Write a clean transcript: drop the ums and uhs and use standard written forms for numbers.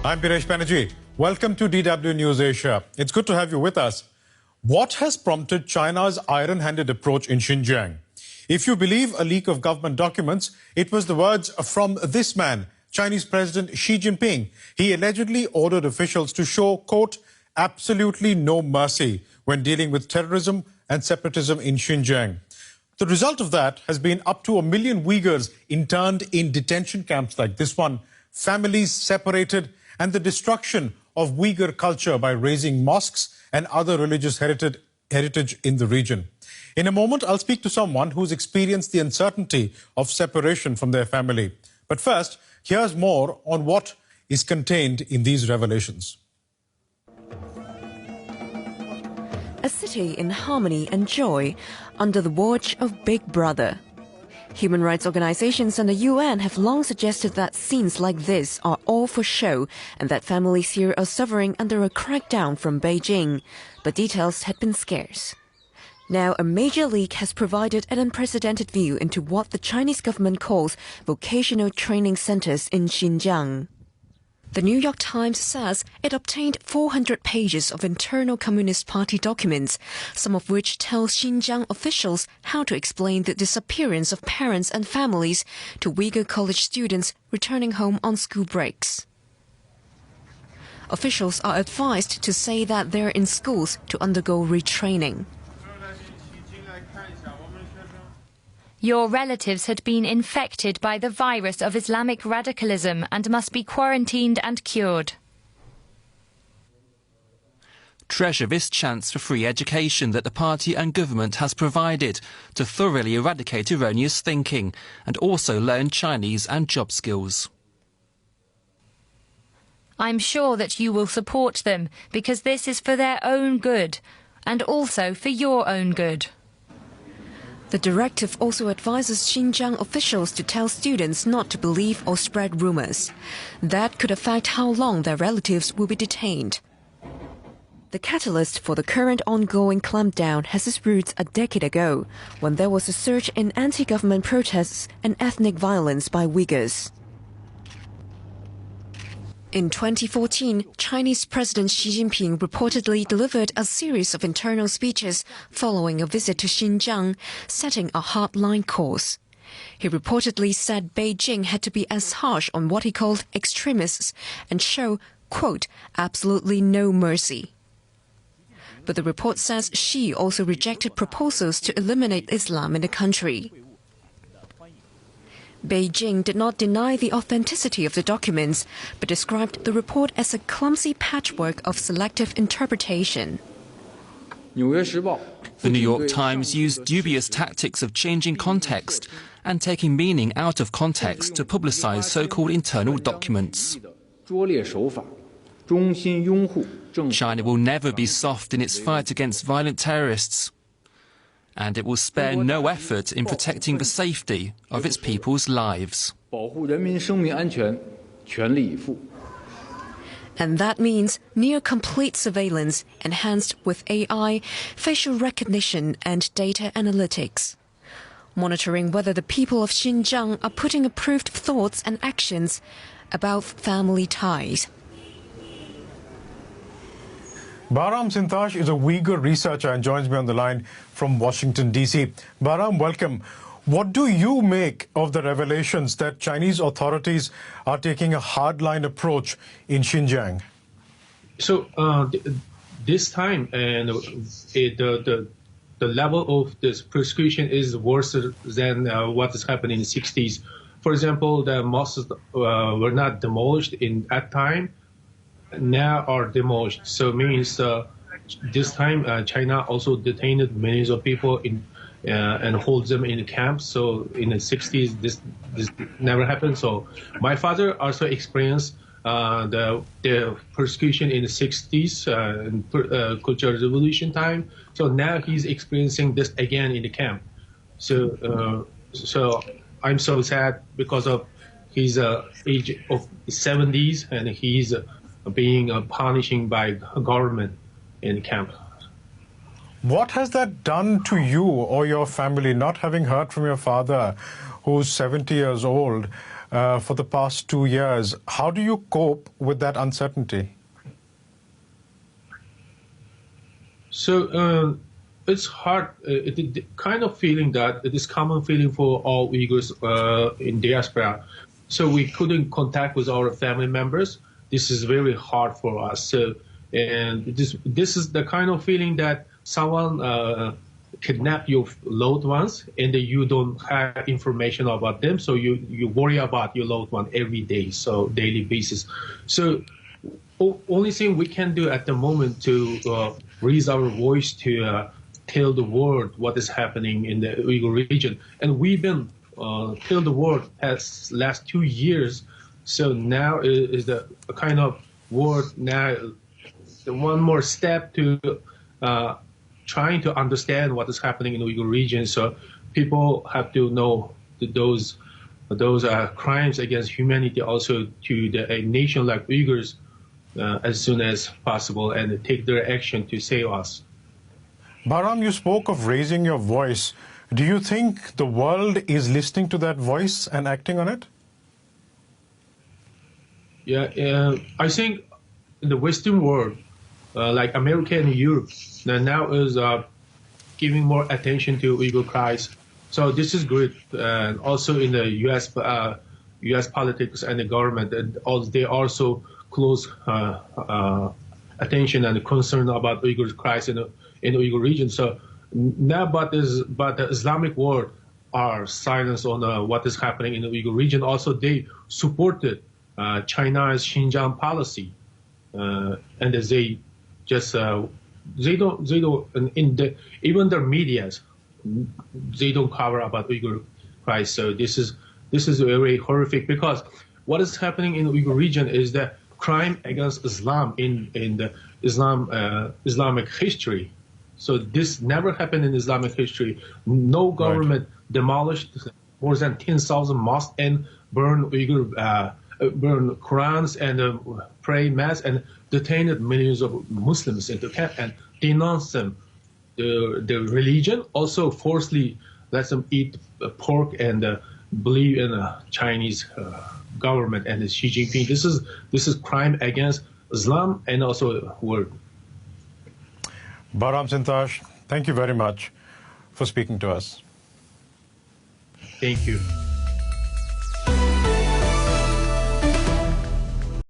I'm Piresh Banerjee. Welcome to DW News Asia. It's good to have you with us. What has prompted China's iron-handed approach in Xinjiang? If you believe a leak of government documents, it was the words from this man, Chinese President Xi Jinping. He allegedly ordered officials to show, quote, absolutely no mercy when dealing with terrorism and separatism in Xinjiang. The result of that has been up to 1 million Uyghurs interned in detention camps like this one, families separated, and the destruction of Uyghur culture by razing mosques and other religious heritage in the region. In a moment, I'll speak to someone who's experienced the uncertainty of separation from their family. But first, here's more on what is contained in these revelations. A city in harmony and joy under the watch of Big Brother. Human rights organizations and the UN have long suggested that scenes like this are all for show and that families here are suffering under a crackdown from Beijing. But details had been scarce. Now, a major leak has provided an unprecedented view into what the Chinese government calls vocational training centers in Xinjiang. The New York Times says it obtained 400 pages of internal Communist Party documents, some of which tell Xinjiang officials how to explain the disappearance of parents and families to Uyghur college students returning home on school breaks. Officials are advised to say that they're in schools to undergo retraining. Your relatives had been infected by the virus of Islamic radicalism and must be quarantined and cured. Treasure this chance for free education that the party and government has provided to thoroughly eradicate erroneous thinking and also learn Chinese and job skills. I'm sure that you will support them because this is for their own good and also for your own good. The directive also advises Xinjiang officials to tell students not to believe or spread rumors. That could affect how long their relatives will be detained. The catalyst for the current ongoing clampdown has its roots a decade ago, when there was a surge in anti-government protests and ethnic violence by Uyghurs. In 2014, Chinese President Xi Jinping reportedly delivered a series of internal speeches following a visit to Xinjiang, setting a hard-line course. He reportedly said Beijing had to be as harsh on what he called extremists and show, quote, absolutely no mercy. But the report says Xi also rejected proposals to eliminate Islam in the country. Beijing did not deny the authenticity of the documents, but described the report as a clumsy patchwork of selective interpretation. The New York Times used dubious tactics of changing context and taking meaning out of context to publicize so-called internal documents. China will never be soft in its fight against violent terrorists, and it will spare no effort in protecting the safety of its people's lives. And that means near-complete surveillance enhanced with AI, facial recognition and data analytics. Monitoring whether the people of Xinjiang are putting approved thoughts and actions about family ties. Bahram Sintash is a Uyghur researcher and joins me on the line from Washington, D.C. Bahram, welcome. What do you make of the revelations that Chinese authorities are taking a hardline approach in Xinjiang? So this time, and the level of this persecution is worse than what has happened in the 60s. For example, the mosques were not demolished in that time. Now are demolished. So it means this time China also detained millions of people and holds them in camps. So in the 60s, this never happened. So my father also experienced the persecution in the 60s, Cultural Revolution time. So now he's experiencing this again in the camp. So I'm so sad because of his age of 70s and he's being punishing by government in camp. What has that done to you or your family, not having heard from your father, who's 70 years old? for the past 2 years. How do you cope with that uncertainty? So it's hard. The kind of feeling that it is common feeling for all Uyghurs in diaspora. So we couldn't contact with our family members. This is very hard for us. So, and this is the kind of feeling that someone kidnap your loved ones and you don't have information about them. So you worry about your loved one every day, so daily basis. So only thing we can do at the moment to raise our voice to tell the world what is happening in the Uyghur region. And we've been tell the world has last 2 years. So now is the kind of word now one more step to trying to understand what is happening in the Uyghur region. So people have to know that those crimes against humanity also to a nation like Uyghurs as soon as possible and take their action to save us. Bahram, you spoke of raising your voice. Do you think the world is listening to that voice and acting on it? Yeah, I think in the Western world, like America and Europe, now is giving more attention to Uyghur cries. So this is good. And also in the U.S. politics and the government, they also close attention and concern about Uyghur cries in the Uyghur region. So now, but the Islamic world are silent on what is happening in the Uyghur region. Also, they supported China's Xinjiang policy, and they just they don't even their medias they don't cover about Uyghur cries. So this is very horrific because what is happening in the Uyghur region is the crime against Islam in the Islamic history. So this never happened in Islamic history. No government demolished more than 10,000 mosques and burned Qurans and pray mass and detained millions of Muslims into camp and denounced them. The religion also forcibly let them eat pork and believe in the Chinese government and Xi Jinping. This is crime against Islam and also world. Bahram Sintosh, thank you very much for speaking to us. Thank you.